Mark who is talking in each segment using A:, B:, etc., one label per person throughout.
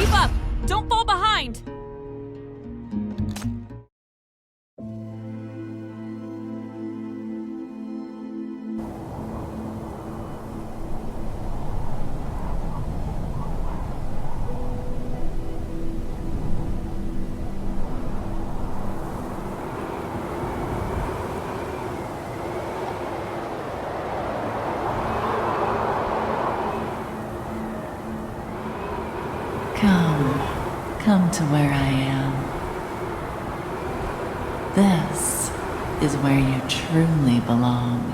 A: Keep up! Don't fall behind!
B: Come to where I am. This is where you truly belong.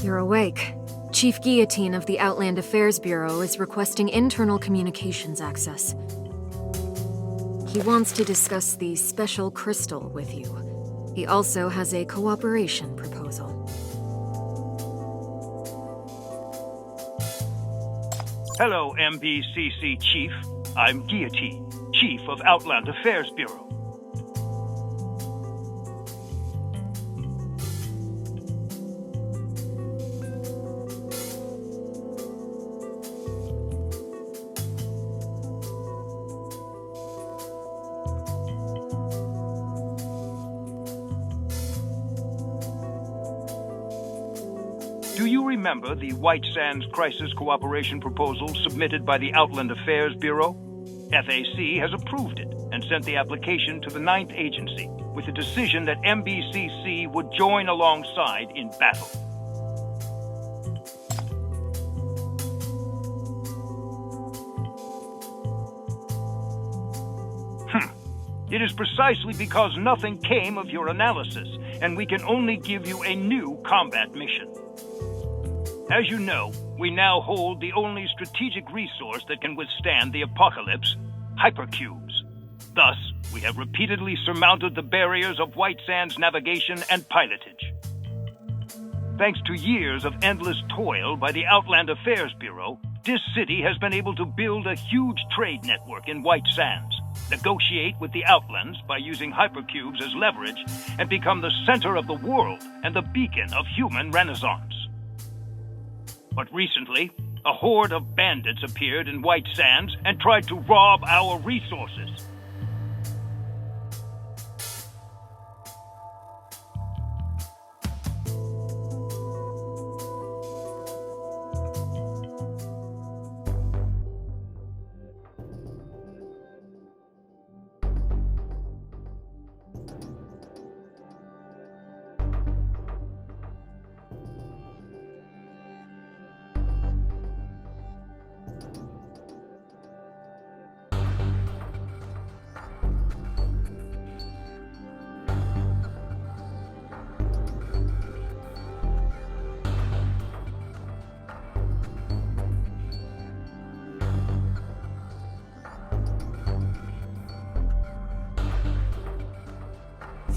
C: You're awake. Chief Guillotine of the Outland Affairs Bureau is requesting internal communications access. He wants to discuss the special crystal with you. He also has a cooperation proposal.
D: Hello, MBCC Chief. I'm Guillotine, Chief of Outland Affairs Bureau. Do you remember the White Sands Crisis Cooperation Proposal submitted by the Outland Affairs Bureau? FAC has approved it and sent the application to the 9th Agency with the decision that MBCC would join alongside in battle. It is precisely because nothing came of your analysis, and we can only give you a new combat mission. As you know, we now hold the only strategic resource that can withstand the apocalypse, hypercubes. Thus, we have repeatedly surmounted the barriers of White Sands navigation and pilotage. Thanks to years of endless toil by the Outland Affairs Bureau, this city has been able to build a huge trade network in White Sands, negotiate with the Outlands by using hypercubes as leverage, and become the center of the world and the beacon of human renaissance. But recently, a horde of bandits appeared in White Sands and tried to rob our resources.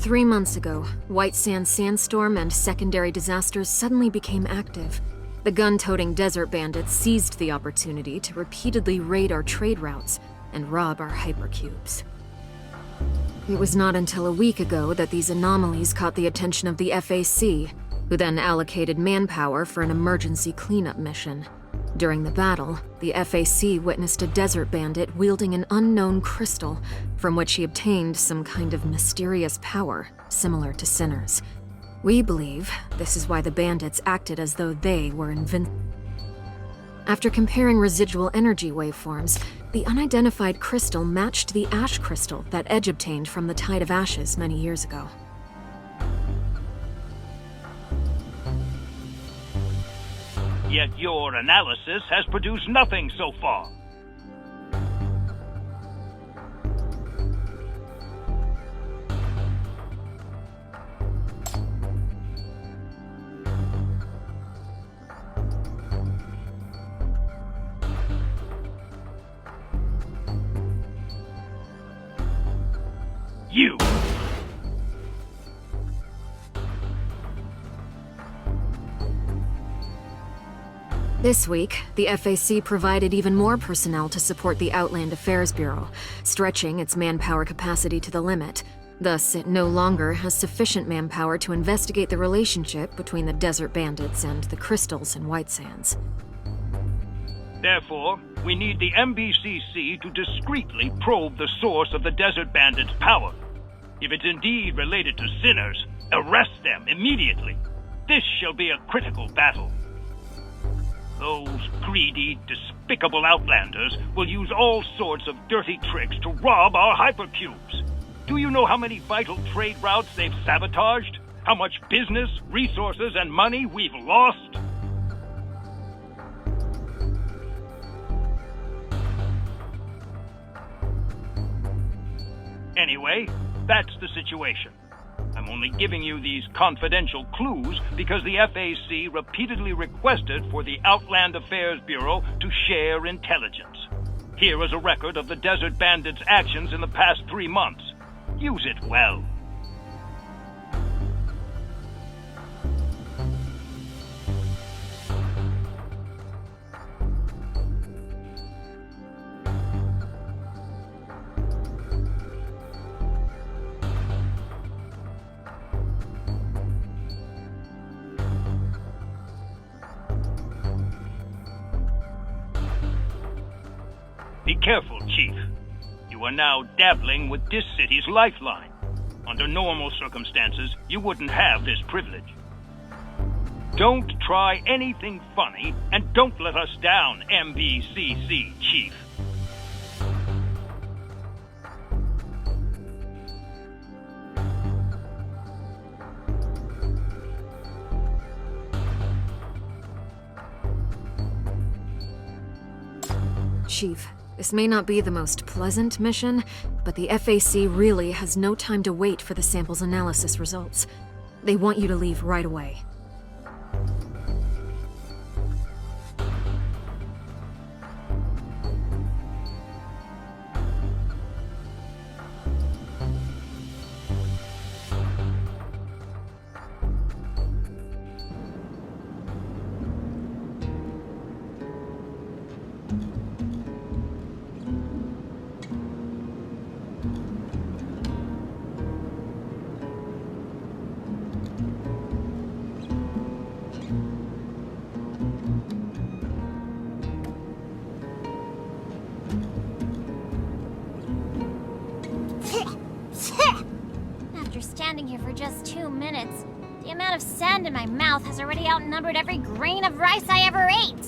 C: Three months ago, White Sands sandstorm and secondary disasters suddenly became active. The gun-toting desert bandits seized the opportunity to repeatedly raid our trade routes and rob our hypercubes. It was not until a week ago that these anomalies caught the attention of the FAC, who then allocated manpower for an emergency cleanup mission. During the battle, the FAC witnessed a desert bandit wielding an unknown crystal from which he obtained some kind of mysterious power similar to sinners. We believe this is why the bandits acted as though they were invincible. After comparing residual energy waveforms, the unidentified crystal matched the ash crystal that Edge obtained from the Tide of Ashes many years ago.
D: Yet your analysis has produced nothing so far. you!
C: This week, the FAC provided even more personnel to support the Outland Affairs Bureau, stretching its manpower capacity to the limit. Thus, it no longer has sufficient manpower to investigate the relationship between the Desert Bandits and the crystals in White Sands.
D: Therefore, we need the MBCC to discreetly probe the source of the Desert Bandits' power. If it's indeed related to sinners, arrest them immediately. This shall be a critical battle. Those greedy, despicable Outlanders will use all sorts of dirty tricks to rob our hypercubes. Do you know how many vital trade routes they've sabotaged? How much business, resources, and money we've lost? Anyway, that's the situation. I'm only giving you these confidential clues because the FAC repeatedly requested for the Outland Affairs Bureau to share intelligence. Here is a record of the Desert Bandits' actions in the past 3 months. Use it well. Be careful, Chief. You are now dabbling with this city's lifeline. Under normal circumstances, you wouldn't have this privilege. Don't try anything funny, and don't let us down, MBCC, Chief.
C: Chief, this may not be the most pleasant mission, but the FAC really has no time to wait for the sample's analysis results. They want you to leave right away.
E: After standing here for just 2 minutes, the amount of sand in my mouth has already outnumbered every grain of rice I ever ate.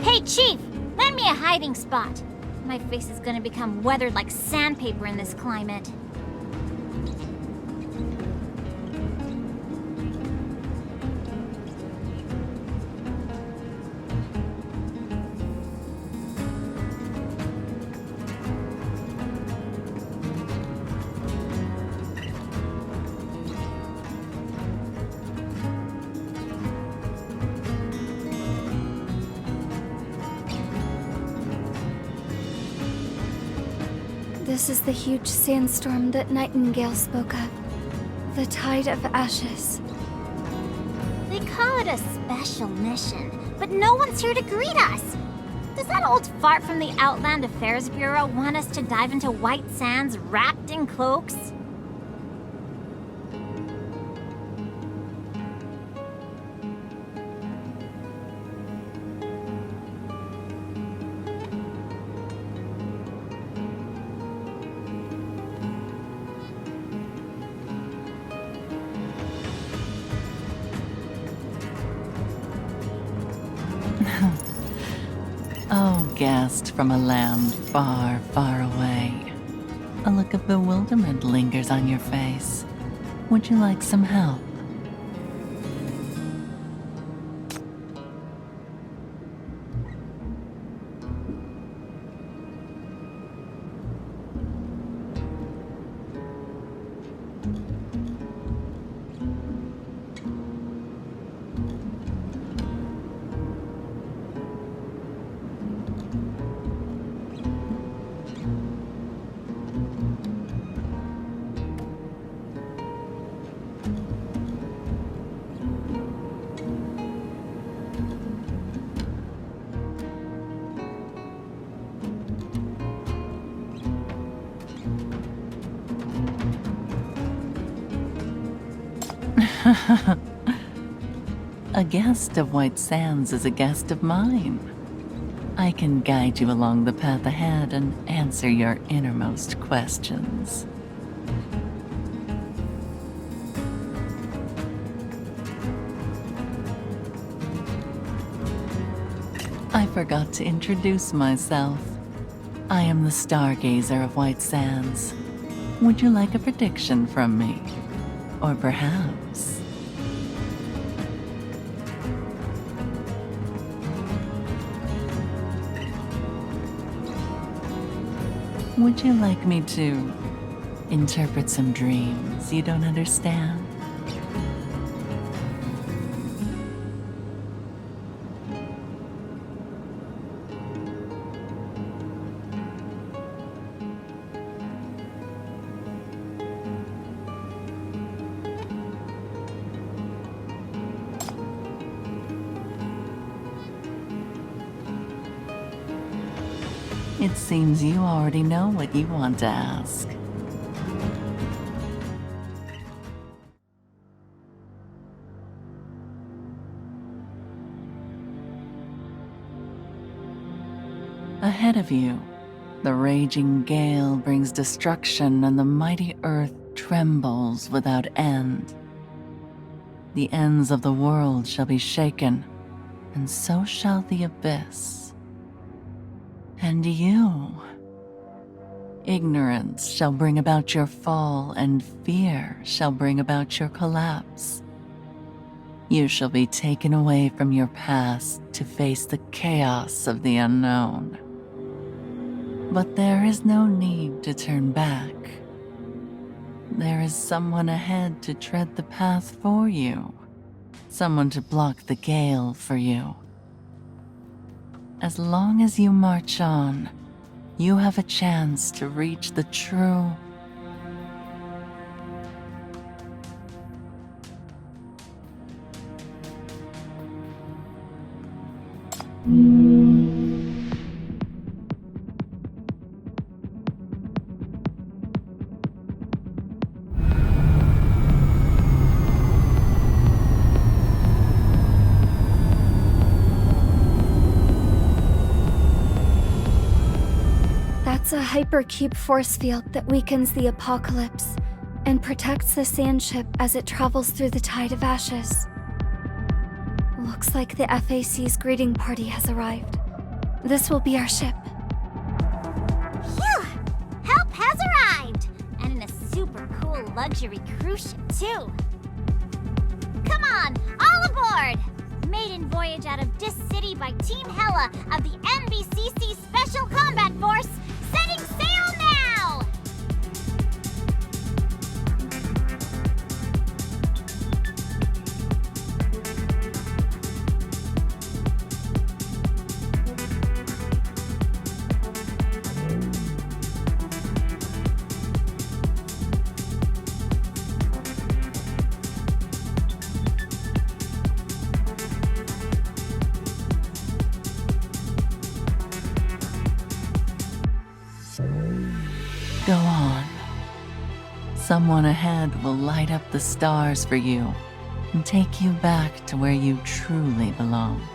E: Hey, Chief, lend me a hiding spot. My face is gonna become weathered like sandpaper in this climate.
F: This is the huge sandstorm that Nightingale spoke of. The Tide of Ashes.
E: They call it a special mission, but no one's here to greet us. Does that old fart from the Outland Affairs Bureau want us to dive into White Sands wrapped in cloaks?
B: Oh, guest from a land far, far away. A look of bewilderment lingers on your face. Would you like some help? A guest of White Sands is a guest of mine. I can guide you along the path ahead and answer your innermost questions. I forgot to introduce myself. I am the Stargazer of White Sands. Would you like a prediction from me? Or perhaps... would you like me to interpret some dreams you don't understand? It seems you already know what you want to ask. Ahead of you, the raging gale brings destruction and the mighty earth trembles without end. The ends of the world shall be shaken, and so shall the abyss. And you. Ignorance shall bring about your fall, and fear shall bring about your collapse. You shall be taken away from your past to face the chaos of the unknown. But there is no need to turn back. There is someone ahead to tread the path for you, someone to block the gale for you. As long as you march on, you have a chance to reach the true.
F: It's a hypercube force field that weakens the apocalypse and protects the sand ship as it travels through the tide of ashes. Looks like the FAC's greeting party has arrived. This will be our ship.
E: Phew! Help has arrived! And in a super cool luxury cruise ship, too. Come on, all aboard! Maiden voyage out of Dis City by Team Hella of the MBCC Special Combat Force, setting sail now!
B: Go on. Someone ahead will light up the stars for you and take you back to where you truly belong.